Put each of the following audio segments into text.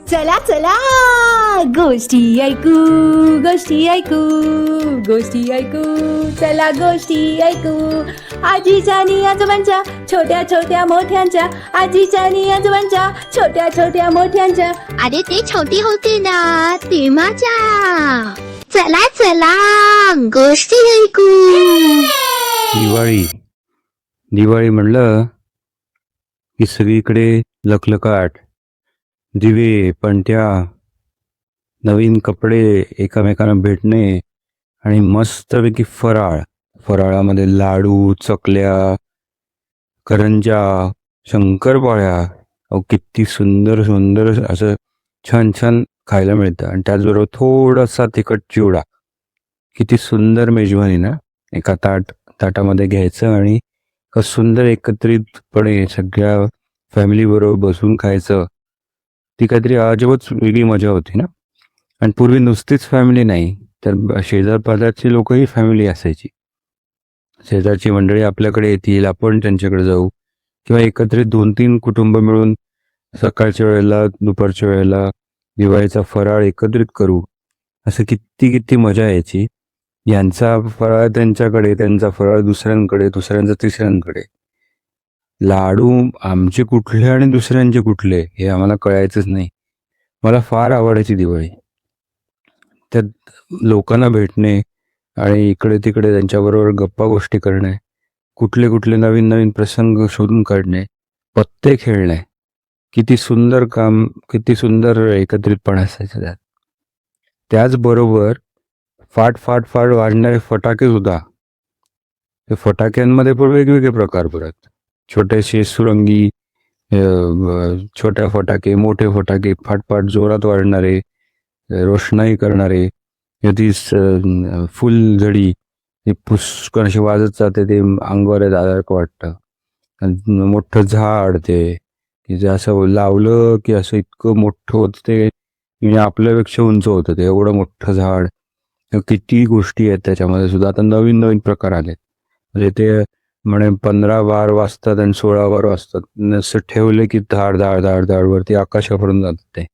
चला चला गोष्टी ऐकू गोष्टी ऐकू गोष्टी ऐकू चला गोष्टी ऐकू आजीच्या आणि आजोबांच्या छोट्या छोट्या मोठ्यांच्या आजीच्या आणि आजोबांच्या छोट्या छोट्या मोठ्यांच्या. अरे ते छोटी होती ना ती माझ्या. चला चला गोष्टी ऐकू. दिवाळी म्हणलं की सगळीकडे लखलखाट, दिवे, पणत्या, नवीन कपडे, एकमेकांना भेटणे आणि मस्तपैकी फराळामध्ये लाडू, चकल्या, करंजा, शंकरपाळ्या, किती सुंदर सुंदर असं छान छान खायला मिळतं. आणि त्याचबरोबर थोडासा तिखट चिवडा. किती सुंदर मेजवानी ना. एका ताटामध्ये घ्यायचं आणि सुंदर एकत्रितपणे सगळ्या फॅमिली बरोबर बसून खायचं. ती काहीतरी अजिबात वेगळी मजा होती ना. आणि पूर्वी नुसतीच फॅमिली नाही तर शेजार पाजारची लोकही फॅमिली असायची. शेजारची मंडळी आपल्याकडे येतील, आपण त्यांच्याकडे जाऊ, किंवा एकत्रित 2-3 कुटुंब मिळून सकाळच्या वेळेला, दुपारच्या वेळेला दिवाळीचा फराळ एकत्रित करू. असं किती किती मजा यायची. यांचा फराळ त्यांच्याकडे, त्यांचा फराळ दुसऱ्यांकडे, दुसऱ्यांचा तिसऱ्यांकडे. लाडू आमचे कुठले आणि दुसऱ्यांचे कुठले हे आम्हाला कळायचंच नाही. मला फार आवडायची दिवाळी. त्यात लोकांना भेटणे आणि इकडे तिकडे त्यांच्याबरोबर गप्पा गोष्टी करणे, कुठले कुठले नवीन नवीन प्रसंग शोधून काढणे, पत्ते खेळणे. किती सुंदर काम, किती सुंदर एकत्रितपणा असायचं त्यात. त्याचबरोबर फाट फाट फाट वाजणारे फटाके सुद्धा. ते फटाक्यांमध्ये पण वेगवेगळे प्रकार पडत. छोटेसे सुरंगी, छोट्या फटाके, मोठे फटाके, फाटफाट जोरात वाजणारे, रोषणाई करणारे, ती फुलझडी पुष्कळ असे वाजत जाते, ते अंगावर आल्यासारखं वाटतं. मोठं झाड ते की जे असं लावलं की असं इतकं मोठं होतं ते, म्हणजे आपल्यापेक्षा उंच होतं ते, एवढं मोठं झाड. किती गोष्टी आहेत त्याच्यामध्ये सुद्धा. आता नवीन नवीन प्रकार आलेत. म्हणजे ते म्हणे 15 बार वाजतात आणि 16 बार वाजतात. असं ठेवले की धाड धाड धाड धाड वरती आकाशापर्यंत जातात ते.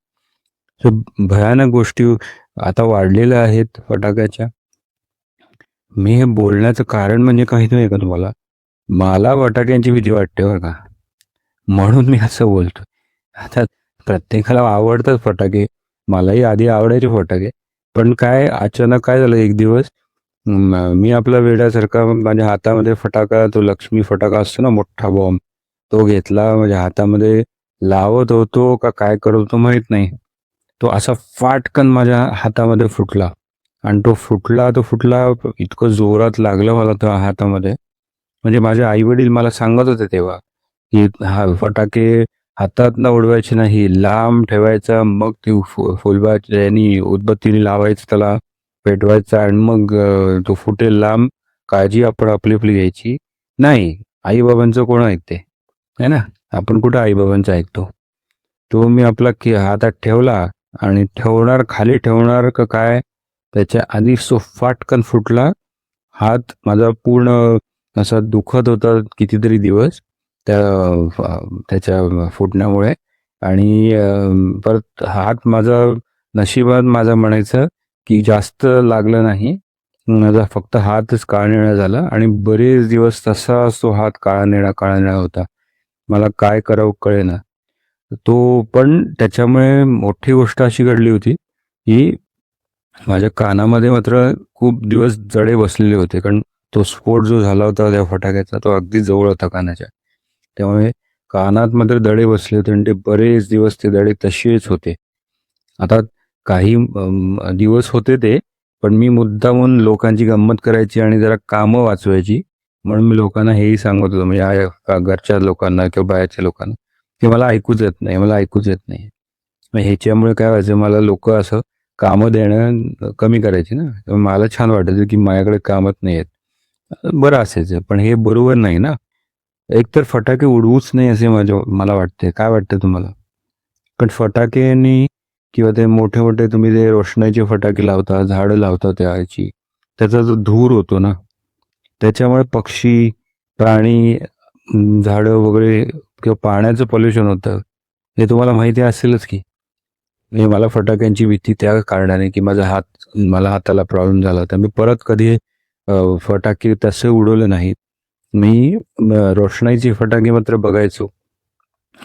भयानक गोष्टी आता वाढलेल्या आहेत फटाक्याच्या. मी हे बोलण्याचं कारण म्हणजे काही नाही का तुम्हाला, मला फटाक्यांची भीती वाटते बरं का, म्हणून मी असं बोलतो. आता प्रत्येकाला आवडतात फटाके, मलाही आधी आवडायचे फटाके. पण काय अचानक काय झालं, एक दिवस मी आपला वेड्यासारखा माझ्या हातामध्ये फटाका, तो लक्ष्मी फटाका असतो ना, मोठा बॉम्ब, तो घेतला. माझ्या हातामध्ये लावत होतो का काय करत होतो माहीत नाही, तो असा फाटकन माझ्या हातामध्ये फुटला. आणि तो फुटला इतकं जोरात लागलं मला त्या हातामध्ये. म्हणजे माझे आईवडील मला सांगत होते तेव्हा की हा फटाके हातात न उडवायचे नाही, लांब ठेवायचा, मग ती फुलबाच्यानी उदबत्तीने लावायचं, त्याला पेटवायचा आणि मग तो फुटेल लांब. काळजी आपण आपली आपली घ्यायची नाही. आईबाबांचं कोण ऐकते है ना, आपण कुठं आईबाबांचं ऐकतो. तो मी आपला हातात ठेवला आणि खाली ठेवणार का काय, त्याच्या आधी तो फाटकन फुटला. हात माझा पूर्ण असा दुखत होता कितीतरी दिवस त्याच्या फुटण्यामुळे. आणि परत हात माझा, नशिबात माझा म्हणायचं की जास्त लागलं नाही, माझा फक्त हातच काळनिळा झाला. आणि बरेच दिवस तसाच तो हात काळनिळा होता. मला काय करावं कळेना तो. पण त्याच्यामुळे मोठी गोष्ट अशी घडली होती की माझ्या कानामध्ये मात्र खूप दिवस जडे बसलेले होते. कारण तो स्फोट जो झाला होता त्या फटाक्याचा, तो अगदी जवळ होता कानाच्या. त्यामुळे कानात मात्र दडे बसले होते आणि ते बरेच दिवस ते दडे तसेच होते. आता काही दिवस होते ते, पण मी मुद्दामून लोकांची गंमत करायची आणि जरा कामं वाचवायची म्हणून मी लोकांना हेही सांगत होतो, म्हणजे घरच्या लोकांना किंवा बाहेरच्या लोकांना, की मला ऐकूच येत नाही. मग ह्याच्यामुळे काय व्हायचं, मला लोक असं कामं देणं कमी करायची ना. मला छान वाटायचं की माझ्याकडे कामच नाही आहेत, बरं असायचं. पण हे बरोबर नाही ना. एकतर फटाके उडवूच नाही असे मला वाटते. काय वाटतं तुम्हाला? पण फटाक्यांनी किंवा ते मोठे मोठे तुम्ही जे रोषणाईचे फटाके लावता, झाडं लावता त्याची, त्याचा जो धूर होतो ना, त्याच्यामुळे पक्षी, प्राणी, झाडं वगैरे किंवा पाण्याचं पॉल्युशन होतं, हे तुम्हाला माहिती असेलच की. आणि मला फटाक्यांची भीती त्या कारणाने की मला हाताला प्रॉब्लेम झाला होता. मी परत कधी फटाके तसे उडवले नाहीत. मी रोषणाईचे फटाके मात्र बघायचो.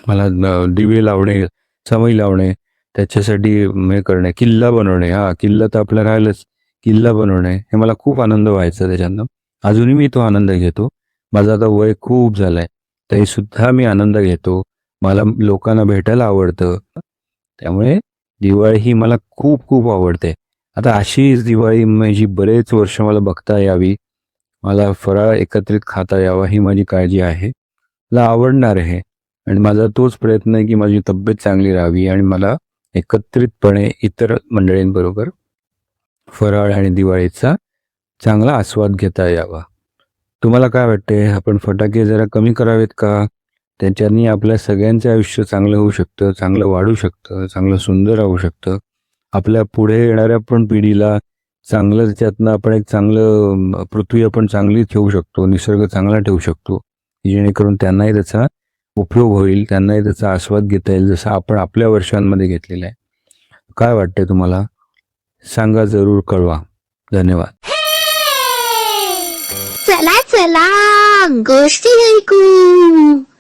मला दिवे लावणे, समई लावणे, त्याच्यासाठी हे करणे, किल्ला बनवणे. किल्ला तर आपलं राहिलंच. किल्ला बनवणे हे मला खूप आनंद व्हायचा त्याच्यातनं. अजूनही मी तो आनंद घेतो. माझं आता वय खूप झालंय तरी सुद्धा मी आनंद घेतो. मला लोकांना भेटायला आवडतं. त्यामुळे दिवाळी ही मला खूप खूप आवडते. आता अशीच दिवाळी माझी बरेच वर्ष मला बघता यावी. मला फराळ एकत्रित खाता यावा ही माझी काळजी आहे. मला आवडणार आहे आणि माझा तोच प्रयत्न आहे की माझी तब्येत चांगली राहावी आणि मला एकत्रितपणे इतर मंडळींबरोबर फराळ आणि दिवाळीचा चांगला आस्वाद घेता यावा. तुम्हाला काय वाटते? आपण फटाके जरा कमी करावेत का? त्याच्यानी आपल्या सगळ्यांचं आयुष्य चांगलं होऊ शकतं, चांगलं वाढू शकतं, चांगलं सुंदर राहू शकतं. आपल्या पुढे येणाऱ्या पण पिढीला चांगलं त्याच्यातनं आपण एक चांगलं पृथ्वी आपण चांगली ठेवू शकतो, निसर्ग चांगला ठेवू शकतो, जेणेकरून त्यांनाही त्याचा उपयोग होईल, त्यांनाही त्याचा आस्वाद घेता येईल जसं आपण आपल्या वर्षांमध्ये घेतलेला आहे. काय वाटते तुम्हाला? सांगा, जरूर कळवा. धन्यवाद. चला चला गोष्टी ऐकू.